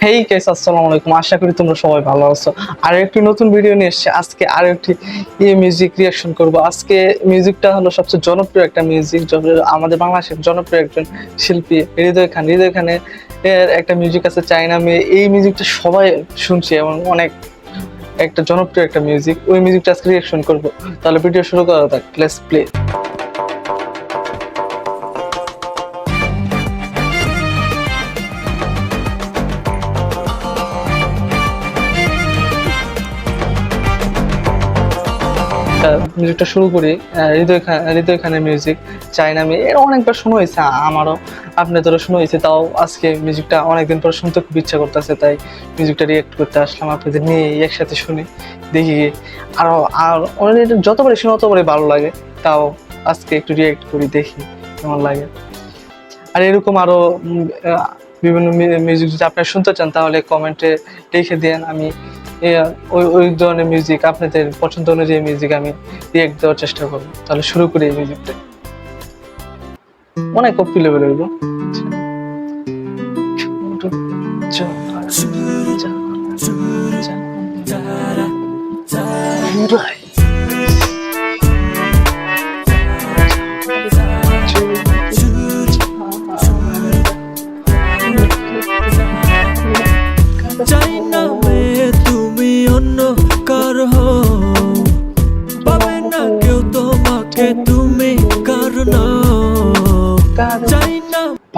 Hey guys, আসসালামু আলাইকুম। আশা করি তোমরা সবাই ভালো আছো। আর একটি নতুন ভিডিও নিয়ে এসেছি। আজকে আর একটি মিউজিক রিঅ্যাকশন করব। আজকে মিউজিকটা হলো সবচেয়ে জনপ্রিয় একটা মিউজিক, আমাদের বাংলাদেশের জনপ্রিয় একজন শিল্পী হৃদয় খান। হৃদয় খানের একটা মিউজিক আছে চায়না মেয়ে। এই মিউজিকটা সবাই শুনছে এবং অনেক একটা জনপ্রিয় একটা মিউজিক। ওই মিউজিকটা আজকে রিঅ্যাকশন করব। তাহলে ভিডিও শুরু করা যাক। Let's play. মিউজিকটা শুরু করি। হৃদয় খানের মিউজিক চায়না মেয়ে, এর অনেকবার শোনা হয়েছে, আমারও আপনাদেরও শোনা হয়েছে। তাও আজকে মিউজিকটা অনেকদিন পর শুনতে খুব ইচ্ছা করতেছে, তাই মিউজিকটা রিয়েক্ট করতে আসলাম। আপনাদের নিয়ে একসাথে শুনি, দেখি আরো আর যতবারই শুনি ততবারই ভালো লাগে। তাও আজকে একটু রিয়েক্ট করি, দেখি কেমন লাগে। আর এরকম আরো বিভিন্ন মিউজিক যদি আপনারা শুনতে চান তাহলে কমেন্টে লিখে দেন। আমি ওই ধরনের মিউজিক, আপনাদের পছন্দ অনুযায়ী মিউজিক আমি রিয়েক্ট দেওয়ার চেষ্টা করবো। তাহলে শুরু করি এই মিউজিকটা। অনেক কপি লেভেল হইব।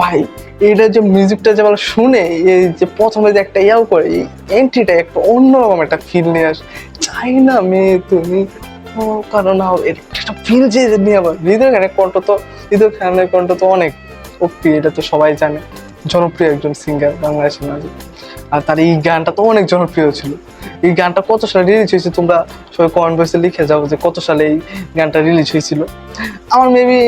ভাই এটা যে মিউজিকটা যে আমরা শুনে এই যে প্রথমে যে একটা ইয়াও করে, এই এন্ট্রিটা একটা অন্যরকম একটা ফিল নিয়ে আসে। চাইনা মেয়ে তুমি কারণ একটা ফিল যে নিয়ে আবার হৃদয় খানের কণ্ঠ তো অনেক শক্তি, এটা তো সবাই জানে। জনপ্রিয় একজন সিঙ্গার বাংলাদেশের মাঝে। আর তার এই গানটা তো অনেক জনপ্রিয় ছিল। এই গানটা কত সালে রিলিজ হয়েছে তোমরা সবাই কমেন্ট বক্সে লিখে যাও যে কত সালে এই গানটা রিলিজ হয়েছিল। আমার মেবি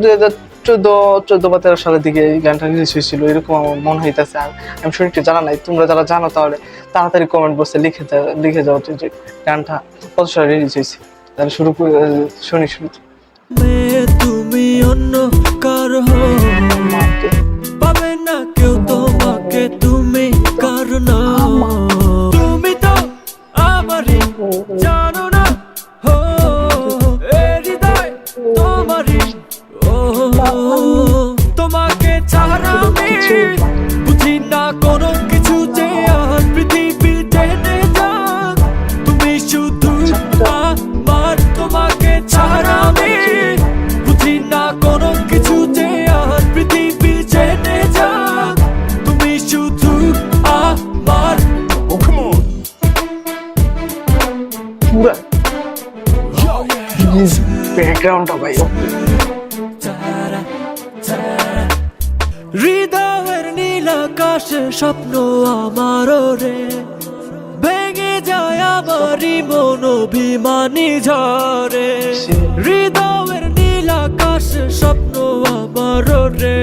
2014 বা 13 সালের দিকে এই গানটা রিলিজ হয়েছিল, এরকম আমার মনে হইতেছে। আর আমি সঠিকটা জানা নাই, তোমরা যারা জানো তাহলে তাড়াতাড়ি কমেন্ট বক্সে লিখে যাও যে গানটা কত সালে রিলিজ হয়েছে। তাহলে শুরু করে শুনি। তুমি অন্য কার পাবে না কেউ তোমাকে, তুমি কার না, তুমি তো আমারই, জানো না হৃদয় তোমারই। তোমাকে ছাড়া আমি বুঝি না কোনো কিছু, যে আর পৃথিবী জেনে যাক তুমি শুধু আমার। তোমাকে ছাড়া আমি বুঝি না কোনো কিছু, যে আর পৃথিবী জেনে যাক তুমি শুধু আমার। পুরা ব্যাকগ্রাউন্ডটা ভাই, হৃদয়ের নীল আকাশে স্বপ্ন আমার রে, ভেঙে যায় আমারই মন অভিমানী ঝরে। হৃদয়ের নীল আকাশে স্বপ্ন আমার রে,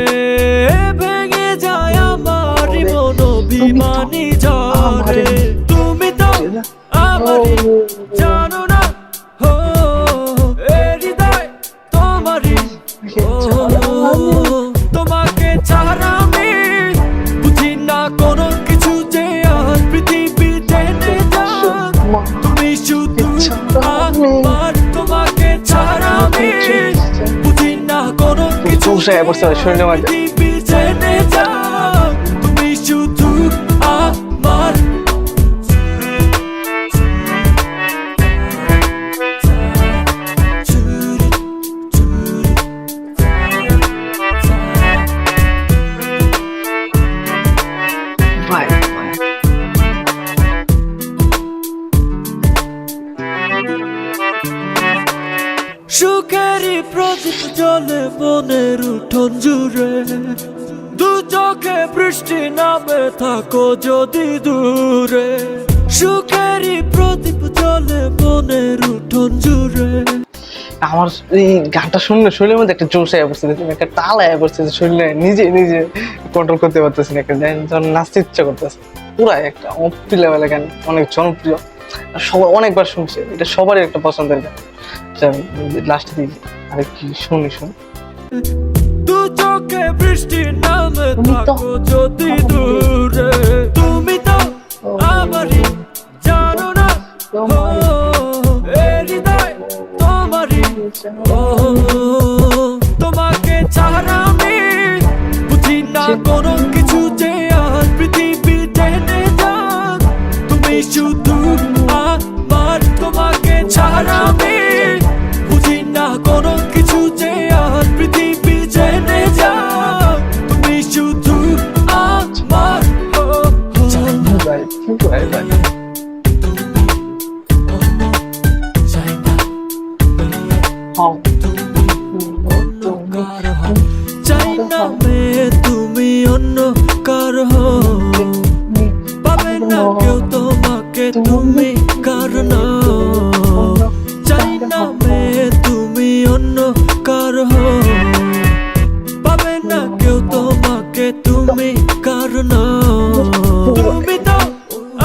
ভেঙে যায় আমারই মন অভিমানী ঝরে। তুমি তো আমারই, জানো না হৃদয় তোমারই। তোমাকে ছাড়া আমি বুঝি না কোনো কিছু, যে আর পৃথিবী জেনে যাক তুমি শুধু আমার। তোমাকে ছাড়া আমি বুঝি না কোনো কিছু, পৃথিবী জেনে যাক তুমি শুধু আমার। সুখেরই প্রদীপ জ্বলে মনের উঠোন জুড়ে, দু চোখে বৃষ্টি নামে থাকো যদি দূরে। সুখেরই প্রদীপ জ্বলে মনের উঠোন জুড়ে। আমার এই গানটা শুনলে শরীরের মধ্যে একটা জোশ আয়া পড়ছে, একটা তাল আয়া পড়ছে, শরীরে নিজে কন্ট্রোল করতে পারতেছি না, একটা নাচতে ইচ্ছা করতেছে। পুরাই একটা অপ্রিয় লেভেলের গান, অনেক জনপ্রিয়, সবাই অনেকবার শুনছে। এটা সবারই একটা পছন্দের গান। লাস্টে দিকে আরে কি শুনি। দু চোখে বৃষ্টি নামে থাকো যদি দূরে, তুমি তো তুমি কারণ চাই না মেয়ে তুমি অন্য কারো পাবে না কেউ তোমাকে তুমি কারণ তুমি তো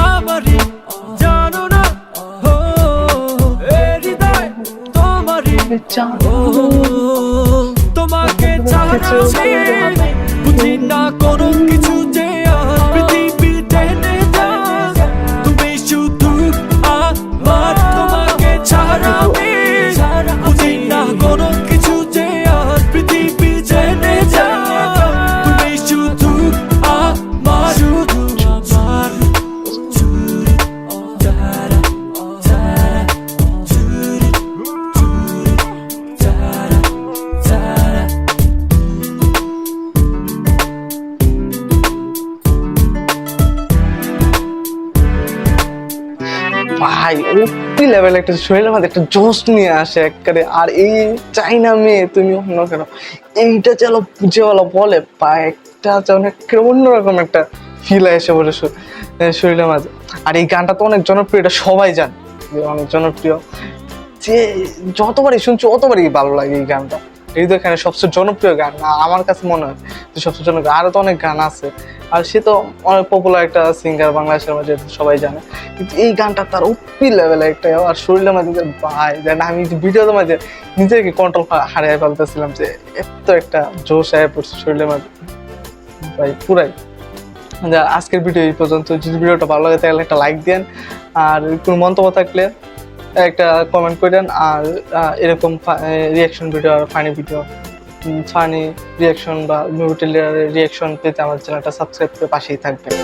আমারই জানো না হৃদয় তোমারই তোমাকে ছাড়া বুঝি না কোনো কিছু যে আর পৃথিবী টেনে যায় তুমি শুধু আমার তোমাকে ছাড়া বুঝি না কোনো কিছু যে আর পৃথিবী টেনে যায় তুমি শুধু আমার শুধু আমার ভাই ওপি লেভেল একটা শরীরের মধ্যে একটা জোশ নিয়ে আসে একবারে। আর এই চাইনা মেয়ে তুমি অন্য কেন এইটা চলো বুঝে বলে বা একটা অনেক অন্যরকম একটা ফিল এসে বলে শরীরের মাঝে। আর এই গানটা তো অনেক জনপ্রিয়, এটা সবাই জানে যে অনেক জনপ্রিয়, যে যতবারই শুনছি অতবারই ভালো লাগে এই গানটা। এই তো এখানে সবচেয়ে জনপ্রিয় গান আমার কাছে মনে হয় যে সবচেয়ে জনপ্রিয়। আরও তো অনেক গান আছে, আর সে তো অনেক পপুলার একটা সিঙ্গার বাংলাদেশের মাঝে, সবাই জানে। কিন্তু এই গানটা তার উপি লেভেলে একটা। আর শরীরের মাঝে ভাই দেন আমি ভিডিওর মাঝে নিজেকে কন্ট্রোল হারিয়ে ফেলতেছিলাম যে এত একটা জোশ আয় পড়ছে শরীরের মাঝে ভাই পুরাই। আজকের ভিডিও এই পর্যন্ত। যদি ভিডিওটা ভালো লাগে তাহলে একটা লাইক দেন, আর কোনো মন্তব্য থাকলে একটা কমেন্ট করেন। আর এরকম রিয়াকশন ভিডিও আর ফানি রিয়াকশন বা মুভি রিয়াকশন পেতে আমার চ্যানেলটা সাবস্ক্রাইব করে পাশেই থাকবেন।